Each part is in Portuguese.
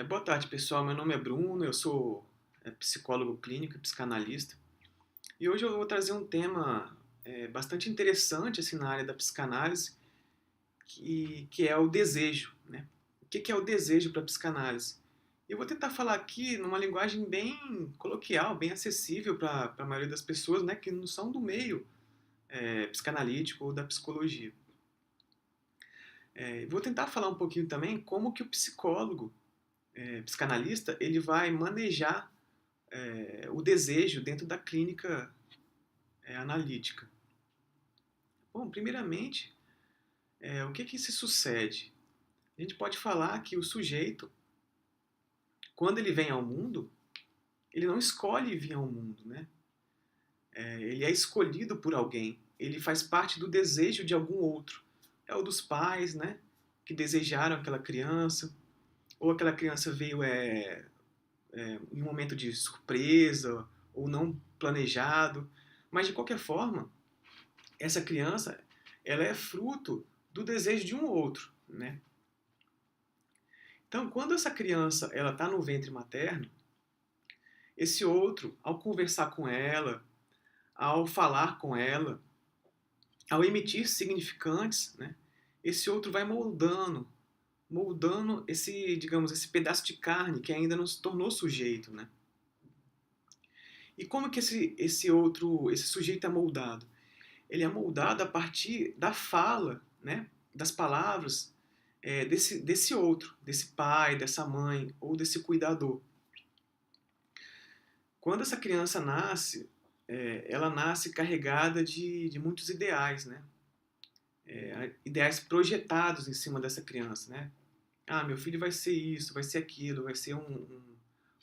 Boa tarde, pessoal. Meu nome é Bruno, eu sou psicólogo clínico e psicanalista. E hoje eu vou trazer um tema bastante interessante assim, na área da psicanálise, que é o desejo, né? O que é o desejo para a psicanálise? Eu vou tentar falar aqui numa linguagem bem coloquial, bem acessível para a maioria das pessoas, né, que não são do meio psicanalítico ou da psicologia. Vou tentar falar um pouquinho também como que o psicólogo, psicanalista, ele vai manejar o desejo dentro da clínica analítica. Bom, primeiramente, o que se sucede? A gente pode falar que o sujeito, quando ele vem ao mundo, ele não escolhe vir ao mundo, né? Ele é escolhido por alguém, ele faz parte do desejo de algum outro. É o dos pais, né? Que desejaram aquela criança, ou aquela criança veio em um momento de surpresa, ou não planejado. Mas, de qualquer forma, essa criança ela é fruto do desejo de um outro, né? Então, quando essa criança ela está no ventre materno, esse outro, ao conversar com ela, ao falar com ela, ao emitir significantes, né? Esse outro vai moldando esse, digamos, esse pedaço de carne que ainda não se tornou sujeito, né? E como que esse sujeito é moldado? Ele é moldado a partir da fala, né? Das palavras desse outro, desse pai, dessa mãe ou desse cuidador. Quando essa criança nasce, ela nasce carregada de muitos ideais, né? Ideais projetados em cima dessa criança, né? Ah, meu filho vai ser isso, vai ser aquilo, vai ser um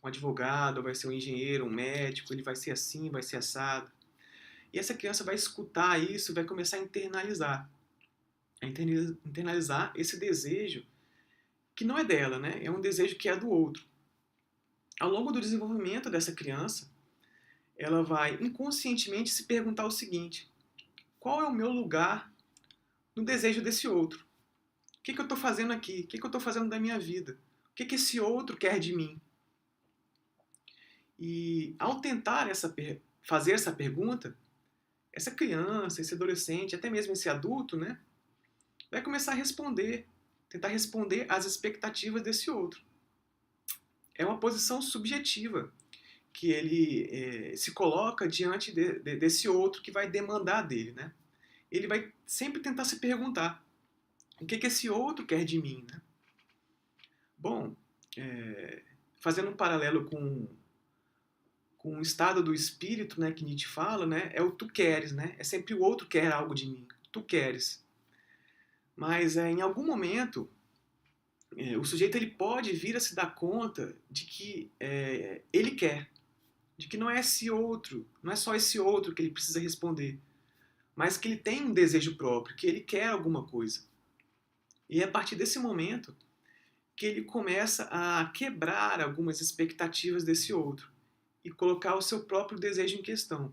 advogado, vai ser um engenheiro, um médico, ele vai ser assim, vai ser assado. E essa criança vai escutar isso e vai começar a internalizar esse desejo que não é dela, né? É um desejo que é do outro. Ao longo do desenvolvimento dessa criança, ela vai inconscientemente se perguntar o seguinte: qual é o meu lugar no desejo desse outro? O que eu estou fazendo aqui? O que eu estou fazendo da minha vida? O que esse outro quer de mim? E ao tentar fazer essa pergunta, essa criança, esse adolescente, até mesmo esse adulto, né, vai começar a tentar responder às expectativas desse outro. É uma posição subjetiva que ele se coloca diante desse outro que vai demandar dele, né? Ele vai sempre tentar se perguntar o que esse outro quer de mim, né? Bom, é, fazendo um paralelo com o estado do espírito, né, que Nietzsche fala, né, é o tu queres, né? É sempre o outro quer algo de mim, tu queres. Mas em algum momento o sujeito ele pode vir a se dar conta de que ele quer, de que não é esse outro, não é só esse outro que ele precisa responder, mas que ele tem um desejo próprio, que ele quer alguma coisa. E é a partir desse momento que ele começa a quebrar algumas expectativas desse outro e colocar o seu próprio desejo em questão,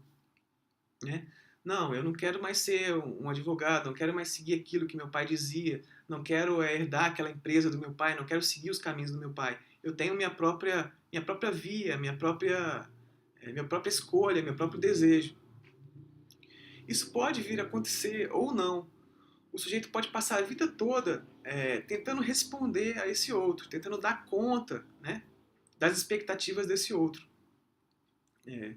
né? Não, eu não quero mais ser um advogado, não quero mais seguir aquilo que meu pai dizia, não quero herdar aquela empresa do meu pai, não quero seguir os caminhos do meu pai. Eu tenho minha própria via, minha própria escolha, meu próprio desejo. Isso pode vir a acontecer ou não. O sujeito pode passar a vida toda tentando responder a esse outro, tentando dar conta, né, das expectativas desse outro. É,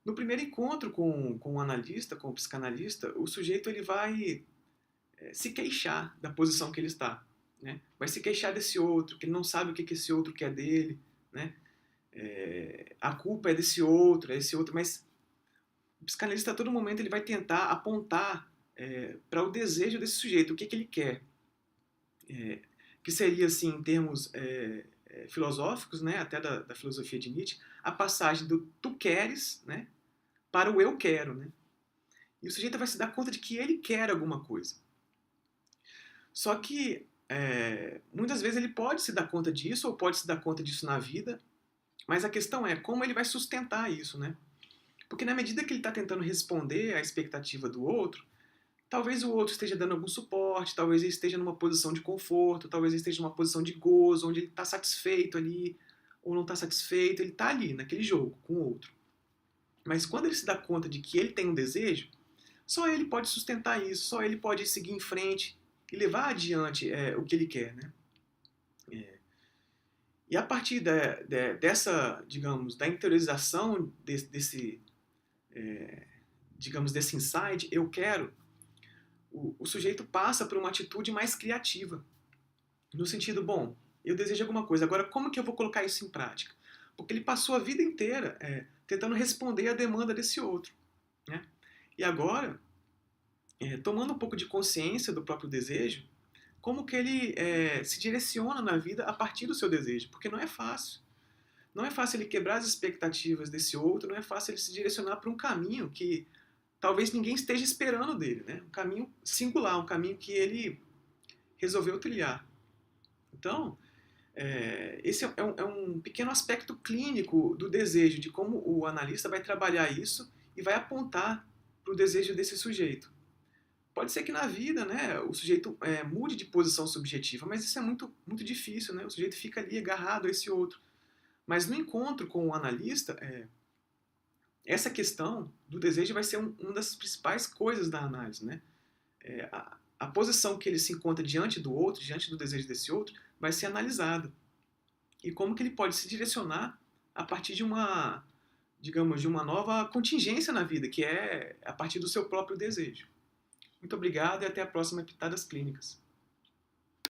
No primeiro encontro com o analista, com o psicanalista, o sujeito ele vai se queixar da posição que ele está. Né? Vai se queixar desse outro, que ele não sabe o que esse outro quer dele. Né? A culpa é desse outro, mas o psicanalista a todo momento ele vai tentar apontar para o desejo desse sujeito, o que ele quer. Que seria, assim, em termos filosóficos, né, até da filosofia de Nietzsche, a passagem do tu queres, né, para o eu quero. Né? E o sujeito vai se dar conta de que ele quer alguma coisa. Só que muitas vezes ele pode se dar conta disso, ou pode se dar conta disso na vida, mas a questão é como ele vai sustentar isso, né? Porque na medida que ele está tentando responder à expectativa do outro, Talvez o outro esteja dando algum suporte, talvez ele esteja numa posição de conforto, talvez ele esteja numa posição de gozo, onde ele está satisfeito ali, ou não está satisfeito, ele está ali, naquele jogo, com o outro. Mas quando ele se dá conta de que ele tem um desejo, só ele pode sustentar isso, só ele pode seguir em frente e levar adiante o que ele quer, né? E a partir dessa, digamos, da interiorização digamos, desse insight, eu quero, o sujeito passa por uma atitude mais criativa. No sentido, bom, eu desejo alguma coisa, agora como que eu vou colocar isso em prática? Porque ele passou a vida inteira tentando responder à demanda desse outro, né? E agora, tomando um pouco de consciência do próprio desejo, como que ele se direciona na vida a partir do seu desejo, porque não é fácil. Não é fácil ele quebrar as expectativas desse outro, não é fácil ele se direcionar para um caminho que talvez ninguém esteja esperando dele, né? Um caminho singular, um caminho que ele resolveu trilhar. Então, esse é um pequeno aspecto clínico do desejo, de como o analista vai trabalhar isso e vai apontar para o desejo desse sujeito. Pode ser que na vida, né, o sujeito mude de posição subjetiva, mas isso é muito, muito difícil, né? O sujeito fica ali agarrado a esse outro. Mas no encontro com o analista, essa questão do desejo vai ser uma das principais coisas da análise, né? A posição que ele se encontra diante do outro, diante do desejo desse outro, vai ser analisada. E como que ele pode se direcionar a partir de uma, digamos, de uma nova contingência na vida, que é a partir do seu próprio desejo. Muito obrigado e até a próxima Pitadas Clínicas.